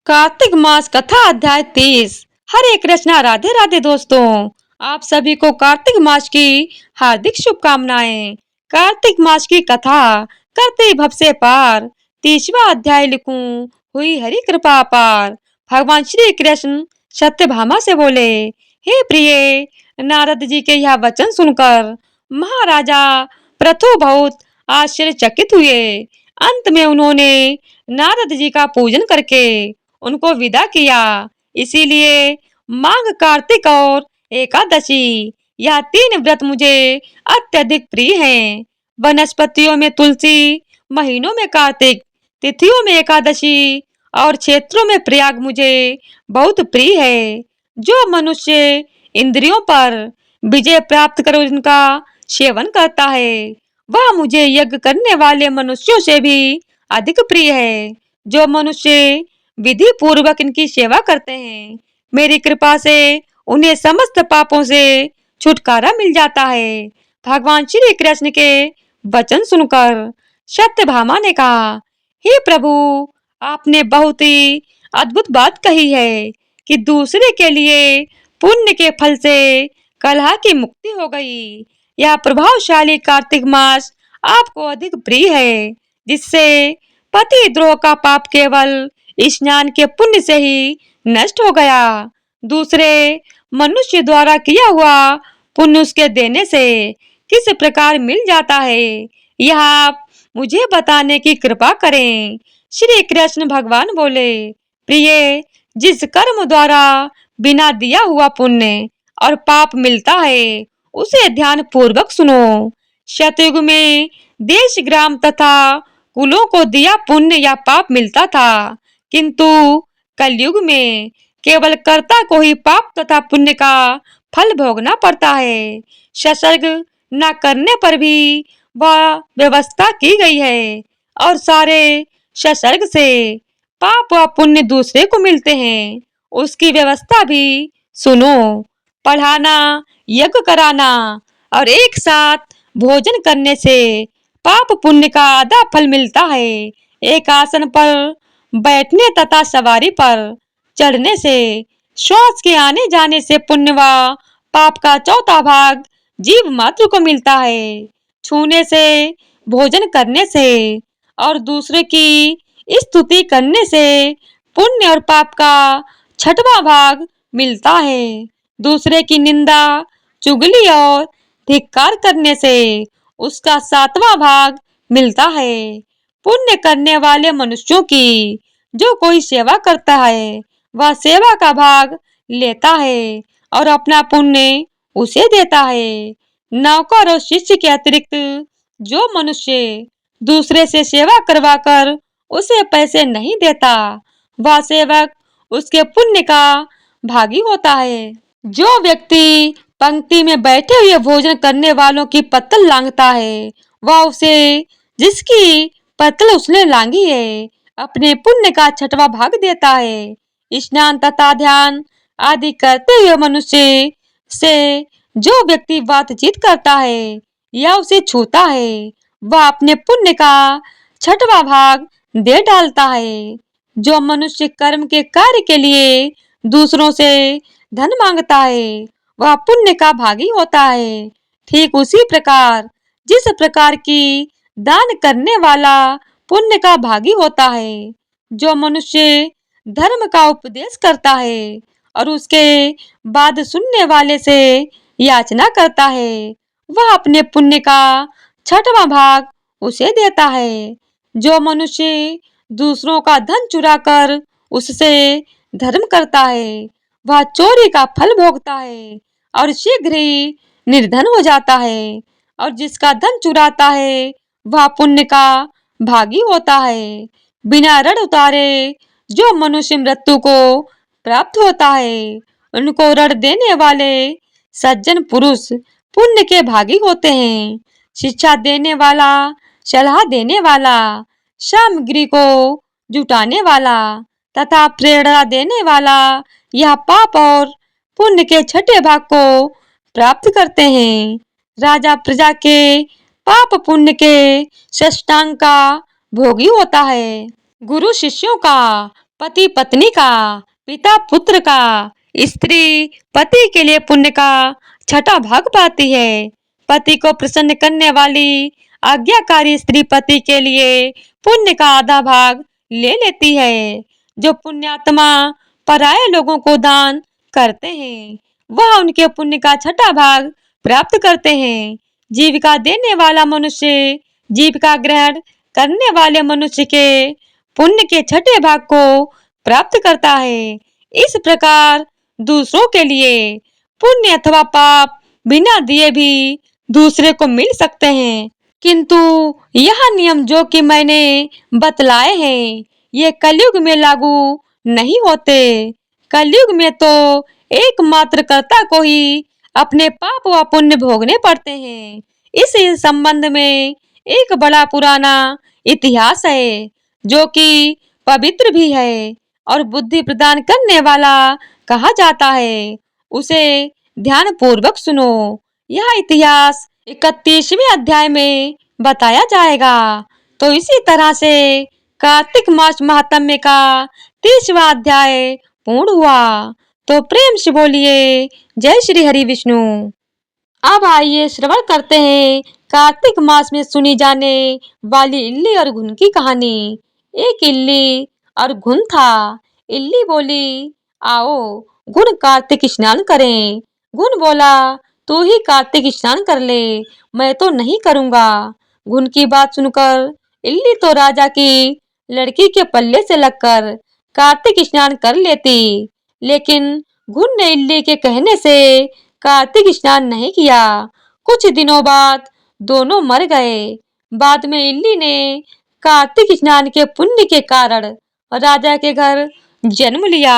कार्तिक मास कथा अध्याय 30। हरे कृष्णा, राधे राधे दोस्तों। आप सभी को कार्तिक मास की हार्दिक शुभकामनाएं। कार्तिक मास की कथा करते भव से पार, 30वां अध्याय लिखूं, हुई हरि कृपा अपार। भगवान श्री कृष्ण सत्यभामा से बोले, हे प्रिय, नारद जी के यह वचन सुनकर महाराजा पृथु बहुत आश्चर्यचकित हुए। अंत में उन्होंने नारद जी का पूजन करके उनको विदा किया। इसीलिए माघ, कार्तिक और एकादशी, यह 3 व्रत मुझे अत्यधिक प्रिय हैं। वनस्पतियों में तुलसी, महीनों में कार्तिक, तिथियों में एकादशी और क्षेत्रों में प्रयाग मुझे बहुत प्रिय है। जो मनुष्य इंद्रियों पर विजय प्राप्त कर उनका सेवन करता है, वह मुझे यज्ञ करने वाले मनुष्यों से भी अधिक प्रिय है। जो मनुष्य विधि पूर्वक इनकी सेवा करते हैं, मेरी कृपा से उन्हें समस्त पापों से छुटकारा मिल जाता है। भगवान श्री कृष्ण के वचन सुनकर सत्यभामा ने कहा, हे प्रभु, आपने बहुत ही अद्भुत बात कही है कि दूसरे के लिए पुण्य के फल से कलह की मुक्ति हो गई। यह प्रभावशाली कार्तिक मास आपको अधिक प्रिय है, जिससे पति द्रोह का पाप केवल स्नान के पुण्य से ही नष्ट हो गया। दूसरे मनुष्य द्वारा किया हुआ पुण्य उसके देने से किस प्रकार मिल जाता है, यह आप मुझे बताने की कृपा करें। श्री कृष्ण भगवान बोले, प्रिय, जिस कर्म द्वारा बिना दिया हुआ पुण्य और पाप मिलता है, उसे ध्यान पूर्वक सुनो। सतयुग में देश, ग्राम तथा कुलों को दिया पुण्य या पाप मिलता था, किंतु कलयुग में केवल कर्ता को ही पाप तथा पुण्य का फल भोगना पड़ता है। सत्संग न करने पर भी वह व्यवस्था की गई है और सारे सत्संग से पाप व पुण्य दूसरे को मिलते हैं। उसकी व्यवस्था भी सुनो। पढ़ाना, यज्ञ कराना और एक साथ भोजन करने से पाप पुण्य का आधा फल मिलता है। एक आसन पर बैठने तथा सवारी पर चढ़ने से, श्वास के आने जाने से पुण्य व पाप का चौथा भाग जीव मात्र को मिलता है। छूने से, भोजन करने से और दूसरे की स्तुति करने से पुण्य और पाप का छठवां भाग मिलता है। दूसरे की निंदा, चुगली और धिक्कार करने से उसका 7वां भाग मिलता है। पुण्य करने वाले मनुष्यों की जो कोई सेवा करता है, वह सेवा का भाग लेता है और अपना पुण्य उसे देता है। नौकर और शिष्य के अतिरिक्त जो मनुष्य दूसरे से सेवा करवाकर उसे पैसे नहीं देता, वह सेवक उसके पुण्य का भागी होता है। जो व्यक्ति पंक्ति में बैठे हुए भोजन करने वालों की पत्तल लांघता है, वह उसे जिसकी पत्तल उसने लांघी है अपने पुण्य का 6वां भाग देता है। स्नान तथा ध्यान आदि करते हुए मनुष्य से जो व्यक्ति बातचीत करता है या उसे छूता है, वह अपने पुण्य का 6वां भाग दे डालता है। जो मनुष्य कर्म के कार्य के लिए दूसरों से धन मांगता है, वह पुण्य का भागी होता है। ठीक उसी प्रकार जिस प्रकार की दान करने वाला पुण्य का भागी होता है। जो मनुष्य धर्म का उपदेश करता है और उसके बाद सुनने वाले से याचना करता है, वह अपने पुण्य का 6वां भाग उसे देता है। जो मनुष्य दूसरों का धन चुराकर उससे धर्म करता है, वह चोरी का फल भोगता है और शीघ्र ही निर्धन हो जाता है। और जिसका धन चुराता है, वह पुण्य का भागी होता है। बिना ऋण उतारे जो मनुष्य मृत्यु को प्राप्त होता है, उनको ऋण देने वाले सज्जन पुरुष पुण्य के भागी होते हैं। शिक्षा देने वाला, सलाह देने वाला, सामग्री को जुटाने वाला तथा प्रेरणा देने वाला, यह पाप और पुण्य के 6ठे भाग को प्राप्त करते हैं। राजा प्रजा के पाप पुण्य के षष्टांग का भोगी होता है। गुरु शिष्यों का पति पत्नी का, पिता पुत्र का, स्त्री पति के लिए पुण्य का छठा भाग पाती है। पति को प्रसन्न करने वाली आज्ञाकारी स्त्री पति के लिए पुण्य का आधा भाग ले लेती है। जो पुण्यात्मा पराये लोगों को दान करते हैं, वह उनके पुण्य का छठा भाग प्राप्त करते हैं। जीविका देने वाला मनुष्य जीविका ग्रहण करने वाले मनुष्य के पुण्य के छठे भाग को प्राप्त करता है। इस प्रकार दूसरों के लिए पुण्य अथवा पाप बिना दिए भी दूसरे को मिल सकते हैं। किंतु यह नियम जो कि मैंने बतलाए हैं, ये कलयुग में लागू नहीं होते। कलयुग में तो एकमात्र कर्ता को ही अपने पाप व पुण्य भोगने पड़ते हैं। इस संबंध में एक बड़ा पुराना इतिहास है, जो कि पवित्र भी है और बुद्धि प्रदान करने वाला कहा जाता है। उसे ध्यान पूर्वक सुनो। यह इतिहास 31वें अध्याय में बताया जाएगा। तो इसी तरह से कार्तिक मास महात्म्य का 30वां अध्याय पूर्ण हुआ। तो प्रेम से बोलिए जय श्री हरि विष्णु। अब आइए श्रवण करते हैं कार्तिक मास में सुनी जाने वाली इल्ली और घुन की कहानी। एक इल्ली और घुन था। इल्ली बोली, आओ घुन कार्तिक स्नान करें। घुन बोला, तू ही कार्तिक स्नान कर ले, मैं तो नहीं करूंगा। घुन की बात सुनकर इल्ली तो राजा की लड़की के पल्ले से लगकर कार्तिक स्नान कर लेती, लेकिन घुन ने इल्ली के कहने से कार्तिक स्नान नहीं किया। कुछ दिनों बाद दोनों मर गए। बाद में इल्ली ने कार्तिक स्नान के पुण्य के कारण राजा के घर जन्म लिया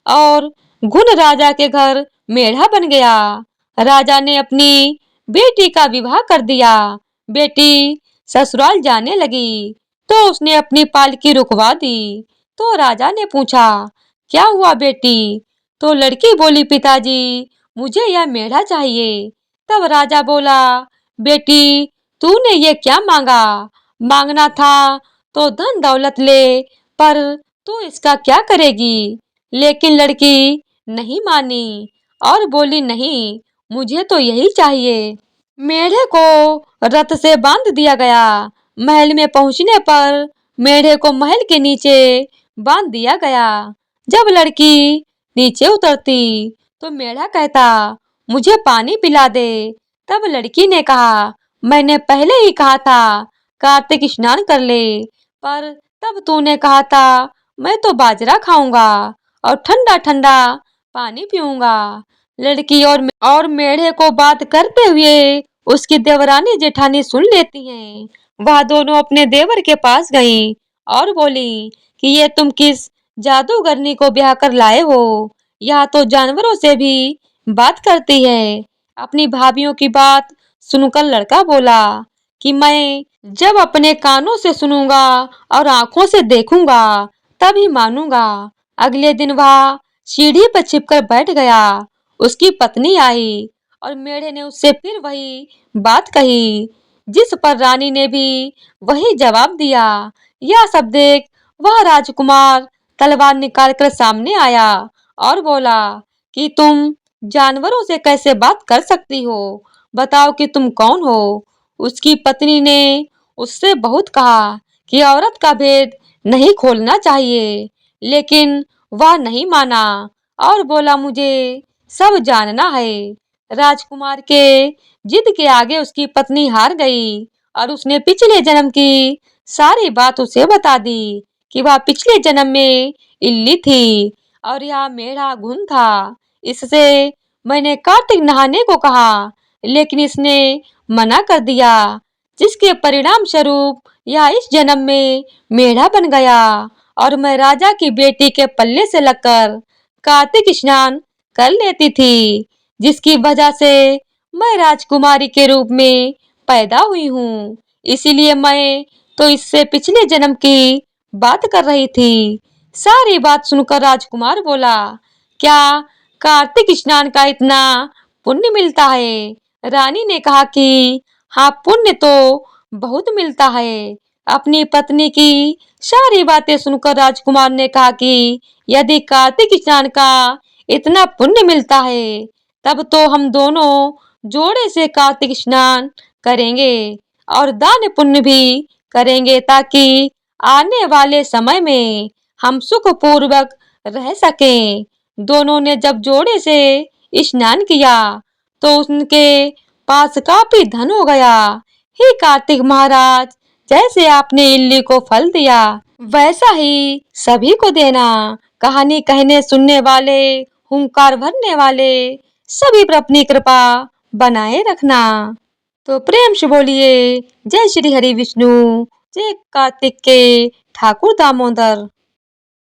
और घुन राजा के घर मेढ़ा बन गया। राजा ने अपनी बेटी का विवाह कर दिया। बेटी ससुराल जाने लगी तो उसने अपनी पालकी रुकवा दी। तो राजा ने पूछा, क्या हुआ बेटी? तो लड़की बोली, पिताजी मुझे यह मेढ़ा चाहिए। तब राजा बोला, बेटी तूने ये क्या मांगा? मांगना था तो धन दौलत ले, पर तू इसका क्या करेगी? लेकिन लड़की नहीं मानी और बोली, नहीं मुझे तो यही चाहिए। मेढ़े को रथ से बांध दिया गया। महल में पहुंचने पर मेढ़े को महल के नीचे बांध दिया गया। जब लड़की नीचे उतरती तो मेढ़ा कहता, मुझे पानी पिला दे। तब लड़की ने कहा, मैंने पहले ही कहा था कार्तिक स्नान कर ले, पर तब तूने कहा था मैं तो बाजरा खाऊंगा और ठंडा ठंडा पानी पीऊंगा। लड़की और मेढ़े को बात करते हुए उसकी देवरानी जेठानी सुन लेती हैं। वह दोनों अपने देवर के पास गईं और बोली कि ये तुम किस जादूगरनी को ब्याह कर लाए हो? यह तो जानवरों से भी बात करती है। अपनी भाभियों की बात सुनकर लड़का बोला कि मैं जब अपने कानों से सुनूंगा और आंखों से देखूंगा तभी मानूंगा। अगले दिन वह सीढ़ी पर छिपकर बैठ गया। उसकी पत्नी आई और मेढ़े ने उससे फिर वही बात कही, जिस पर रानी ने भी वही जवाब दिया। यह सब देख वह राजकुमार तलवार निकालकर सामने आया और बोला कि तुम जानवरों से कैसे बात कर सकती हो? बताओ कि तुम कौन हो? उसकी पत्नी ने उससे बहुत कहा कि औरत का भेद नहीं खोलना चाहिए, लेकिन वह नहीं माना और बोला, मुझे सब जानना है। राजकुमार के जिद के आगे उसकी पत्नी हार गई और उसने पिछले जन्म की सारी बात उसे बता दी कि वह पिछले जन्म में इल्ली थी और यह मेढ़ा घुन था। इससे मैंने कार्तिक नहाने को कहा, लेकिन इसने मना कर दिया, जिसके परिणाम स्वरूप यह इस जन्म में मेढ़ा बन गया और मैं राजा की बेटी के पल्ले से लगकर कार्तिक स्नान कर लेती थी, जिसकी वजह से मैं राजकुमारी के रूप में पैदा हुई हूँ। इसीलिए मैं तो इससे पिछले जन्म की बात कर रही थी। सारी बात सुनकर राजकुमार बोला, क्या कार्तिक स्नान का इतना पुण्य मिलता है? रानी ने कहा कि हाँ, पुण्य तो बहुत मिलता है। अपनी पत्नी की सारी बातें सुनकर राजकुमार ने कहा कि यदि कार्तिक स्नान का इतना पुण्य मिलता है तब तो हम दोनों जोड़े से कार्तिक स्नान करेंगे और दान पुण्य भी करेंगे ताकि आने वाले समय में हम सुख पूर्वक रह सकें। दोनों ने जब जोड़े से स्नान किया तो उनके पास काफी धन हो गया। हे कार्तिक महाराज, जैसे आपने इल्ली को फल दिया वैसा ही सभी को देना। कहानी कहने सुनने वाले, हुंकार भरने वाले सभी पर अपनी कृपा बनाए रखना। तो प्रेम से बोलिए जय श्री हरि विष्णु, जय कार्तिक के ठाकुर दामोदर।